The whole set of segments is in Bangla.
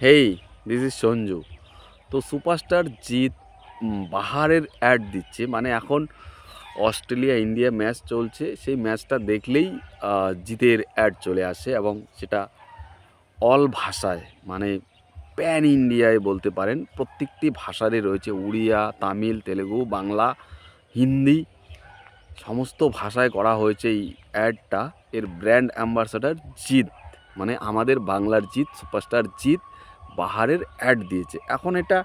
Hey, this is Sanju. তো সুপারস্টার জিৎ বাহারের অ্যাড দিচ্ছে, মানে এখন অস্ট্রেলিয়া ইন্ডিয়া ম্যাচ চলছে, সেই ম্যাচটা দেখলেই জিতের অ্যাড চলে আসে এবং সেটা অল ভাষায়, মানে প্যান ইন্ডিয়ায় বলতে পারেন, প্রত্যেকটি ভাষারই রয়েছে, উড়িয়া, তামিল, তেলেগু, বাংলা, হিন্দি, সমস্ত ভাষায় করা হয়েছে এই অ্যাডটা। এর ব্র্যান্ড অ্যাম্বাসাডার জিৎ, মানে আমাদের বাংলার জিৎ, সুপারস্টার জিৎ বাহারের অ্যাড দিয়েছে। এখন এটা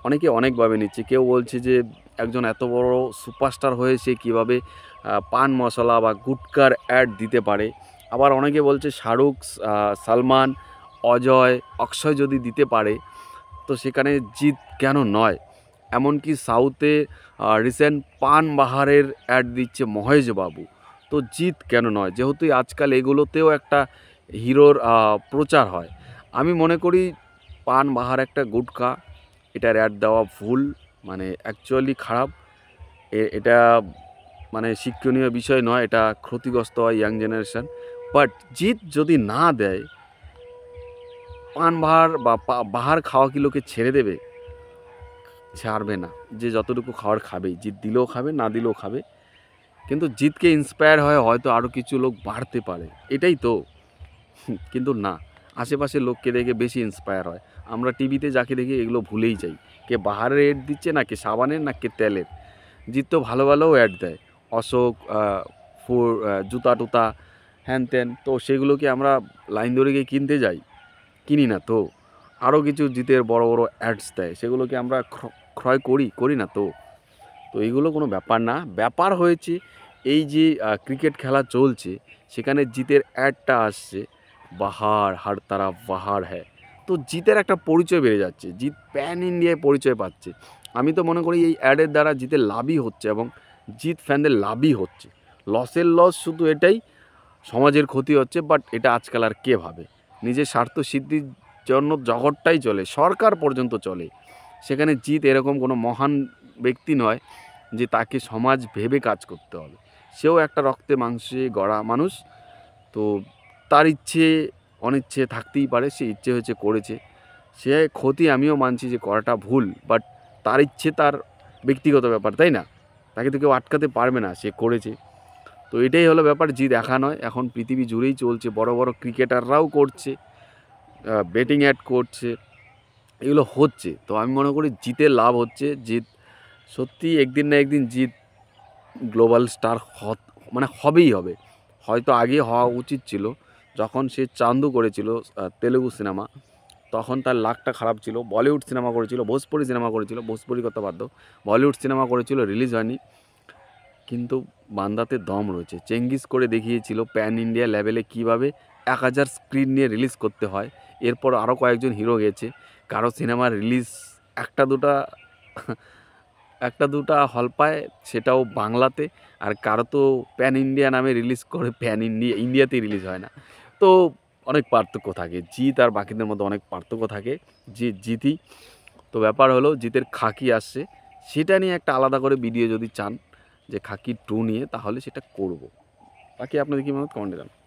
অনেকে অনেকভাবে নিচ্ছে। কেউ বলছে যে একজন এত বড় সুপারস্টার হয়ে সে কীভাবে পান মশলা বা গুটকার অ্যাড দিতে পারে। আবার অনেকে বলছে শাহরুখ, সালমান, অজয়, অক্ষয় যদি দিতে পারে তো সেখানে জিৎ কেন নয়। এমনকি সাউথে রিসেন্ট পান বাহারের অ্যাড দিচ্ছে মহেশবাবু, তো জিৎ কেন নয়? যেহেতু আজকাল এগুলোতেও একটা হিরোর প্রচার হয়। আমি মনে করি পান বাহার একটা গুটখা, এটার অ্যাড দেওয়া ভুল, মানে অ্যাকচুয়ালি খারাপ। এটা মানে শিক্ষণীয় বিষয় নয়, এটা ক্ষতিগ্রস্ত হয় ইয়াং জেনারেশন। বাট জিৎ যদি না দেয়, পান বাহার বা বাহার খাওয়া কি লোকে ছেড়ে দেবে? ছাড়বে না। যে যতটুকু খাওয়ার খাবেই, জিৎ দিলেও খাবে, না দিলেও খাবে। কিন্তু জিতকে ইন্সপায়ার হয় হয়তো আরও কিছু লোক বাড়তে পারে, এটাই তো। কিন্তু না, আশেপাশের লোককে দেখে বেশি ইন্সপায়ার হয়। আমরা টিভিতে যাকে দেখি এগুলো ভুলেই যাই, কে বাহারের অ্যাড দিচ্ছে, না কে সাবানের, না কে তেলের। জিৎ তো ভালো ভালোও অ্যাড দেয়, অশোক, জুতা টুতা, হ্যান ত্যান, তো সেগুলোকে আমরা লাইন ধরে গিয়ে কিনতে যাই? কিনি না তো। আরও কিছু জিতের বড় বড় অ্যাডস দেয়, সেগুলোকে আমরা ক্রয় করি না তো। তো এইগুলো কোনো ব্যাপার না। ব্যাপার হয়েছে এই যে ক্রিকেট খেলা চলছে, সেখানে জিতের অ্যাডটা আসছে, বাহার হার তারা বাহার হ্যায়। তো জিতের একটা পরিচয় বেড়ে যাচ্ছে, জিত প্যান ইন্ডিয়ায় পরিচয় পাচ্ছে। আমি তো মনে করি এই অ্যাডের দ্বারা জিতের লাভই হচ্ছে এবং জিত ফ্যানদের লাভই হচ্ছে। লসের লস শুধু এটাই, সমাজের ক্ষতি হচ্ছে। বাট এটা আজকাল আর কে ভাবে? নিজের স্বার্থ সিদ্ধির জন্য জগৎটাই চলে, সরকার পর্যন্ত চলে। সেখানে জিত এরকম কোনো মহান ব্যক্তি নয় যে তাকে সমাজ ভেবে কাজ করতে হবে। সেও একটা রক্তে মাংসে গড়া মানুষ। তো তার ইচ্ছে অনিচ্ছে থাকতেই পারে, সে ইচ্ছে হয়েছে করেছে। সে ক্ষতি আমিও মানছি যে করাটা ভুল, বাট তার ইচ্ছে তার ব্যক্তিগত ব্যাপার, তাই না? তাকে তো কেউ আটকাতে পারবে না, সে করেছে। তো এটাই হলো ব্যাপার, জিত একা নয়, এখন পৃথিবী জুড়েই চলছে, বড় বড় ক্রিকেটাররাও করছে, বেটিং অ্যাড করছে, এগুলো হচ্ছে। তো আমি মনে করি জিতের লাভ হচ্ছে। জিত সত্যি একদিন না একদিন জিত গ্লোবাল স্টার মানে হবেই হবে। হয়তো আগে হওয়া উচিত ছিল, যখন সে চান্দু করেছিল তেলেগু সিনেমা, তখন তার লাকটা খারাপ ছিল। বলিউড সিনেমা করেছিল, ভোজপুরি সিনেমা করেছিল, ভোজপুরি কথা বাদ দাও, বলিউড সিনেমা করেছিল, রিলিজ হয়নি। কিন্তু বান্দাতে দম রয়েছে, চেঙ্গিস করে দেখিয়েছিল প্যান ইন্ডিয়া লেভেলে কীভাবে 1000 স্ক্রিন নিয়ে রিলিজ করতে হয়। এরপর আরও কয়েকজন হিরো গেছে, কারো সিনেমার রিলিজ একটা দুটা একটা দুটা হল পায়, সেটাও বাংলাতে। আর কারো তো প্যান ইন্ডিয়া নামে রিলিজ করে, প্যান ইন্ডিয়াতেই রিলিজ হয় না। তো অনেক পার্থক্য থাকে, জিত আর বাকিদের মধ্যে অনেক পার্থক্য থাকে। জিতই তো। ব্যাপার হলো জিতের খাকি আসছে, সেটা নিয়ে একটা আলাদা করে ভিডিও যদি চান যে খাকি 2 নিয়ে, তাহলে সেটা করব। বাকি আপনাদের কী মনে হয় কমেন্টে জানান।